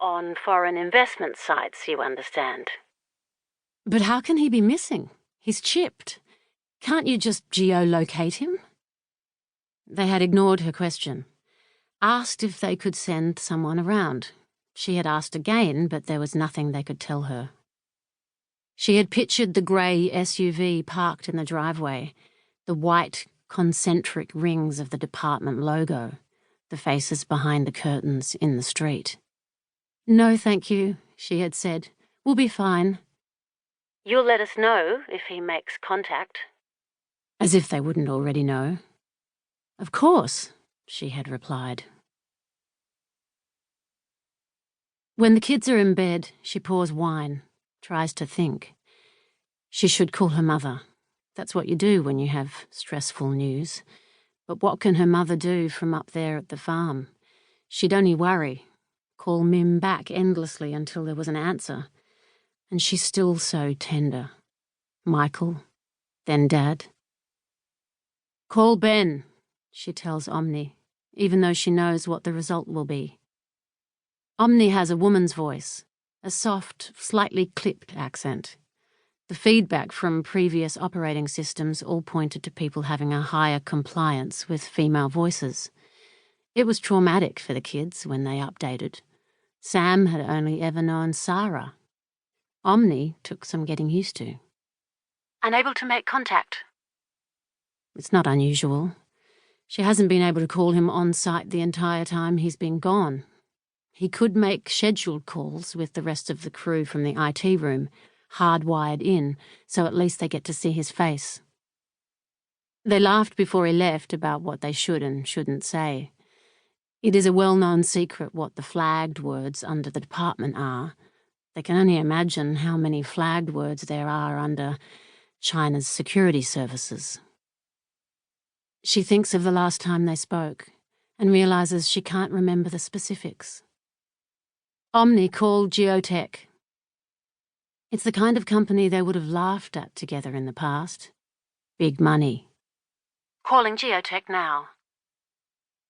On foreign investment sites, you understand. But how can he be missing? He's chipped. Can't you just geolocate him? They had ignored her question. Asked if they could send someone around. She had asked again, but there was nothing they could tell her. She had pictured the grey SUV parked in the driveway, the white concentric rings of the department logo, the faces behind the curtains in the street. "No, thank you," she had said. "We'll be fine." "You'll let us know if he makes contact." As if they wouldn't already know. "Of course," she had replied. When the kids are in bed, she pours wine, tries to think. She should call her mother. That's what you do when you have stressful news. But what can her mother do from up there at the farm? She'd only worry, call Mim back endlessly until there was an answer. And she's still so tender. Michael, then Dad. "Call Ben," she tells Omni, even though she knows what the result will be. Omni has a woman's voice, a soft, slightly clipped accent. The feedback from previous operating systems all pointed to people having a higher compliance with female voices. It was traumatic for the kids when they updated. Sam had only ever known Sarah. Omni took some getting used to. "Unable to make contact." It's not unusual. She hasn't been able to call him on site the entire time he's been gone. He could make scheduled calls with the rest of the crew from the IT room, hardwired in, so at least they get to see his face. They laughed before he left about what they should and shouldn't say. It is a well-known secret what the flagged words under the department are. They can only imagine how many flagged words there are under China's security services. She thinks of the last time they spoke and realizes she can't remember the specifics. Omni called Geotech. It's the kind of company they would have laughed at together in the past. Big money. "Calling Geotech now."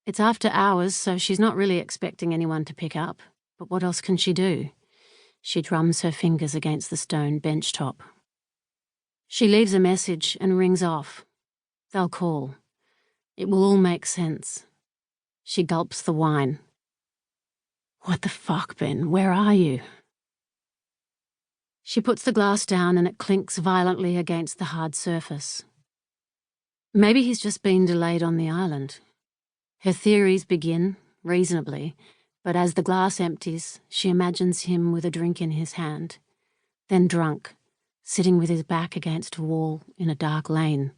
It's after hours, so she's not really expecting anyone to pick up. But what else can she do? She drums her fingers against the stone bench top. She leaves a message and rings off. They'll call. It will all make sense. She gulps the wine. "What the fuck, Ben? Where are you?" She puts the glass down and it clinks violently against the hard surface. Maybe he's just been delayed on the island. Her theories begin, reasonably, but as the glass empties, she imagines him with a drink in his hand, then drunk, sitting with his back against a wall in a dark lane.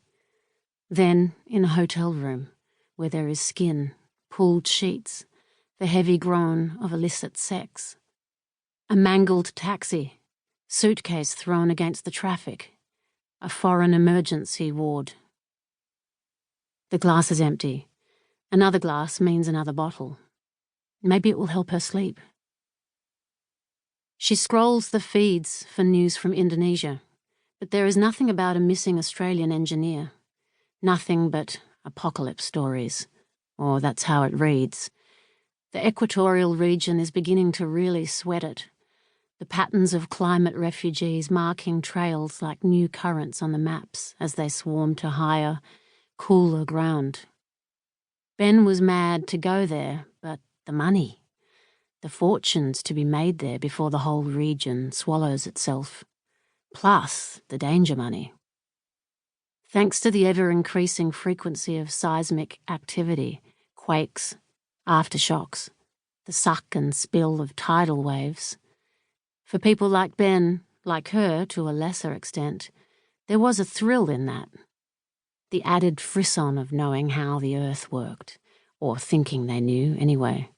Then in a hotel room, where there is skin, pulled sheets, the heavy groan of illicit sex. A mangled taxi, suitcase thrown against the traffic, a foreign emergency ward. The glass is empty. Another glass means another bottle. Maybe it will help her sleep. She scrolls the feeds for news from Indonesia, but there is nothing about a missing Australian engineer. Nothing but apocalypse stories, or that's how it reads. The equatorial region is beginning to really sweat it. The patterns of climate refugees marking trails like new currents on the maps as they swarm to higher, cooler ground. Ben was mad to go there, but the money, the fortunes to be made there before the whole region swallows itself, plus the danger money. Thanks to the ever-increasing frequency of seismic activity, quakes, aftershocks, the suck and spill of tidal waves, for people like Ben, like her to a lesser extent, there was a thrill in that. The added frisson of knowing how the earth worked, or thinking they knew anyway.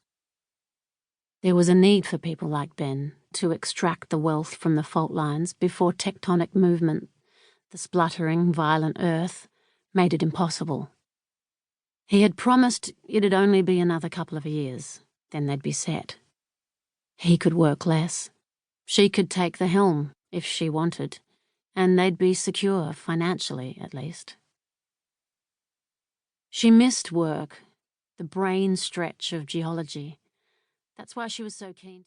There was a need for people like Ben to extract the wealth from the fault lines before tectonic movement, the spluttering, violent earth, made it impossible. He had promised it'd only be another couple of years, then they'd be set. He could work less. She could take the helm, if she wanted, and they'd be secure financially, at least. She missed work, the brain stretch of geology. That's why she was so keen.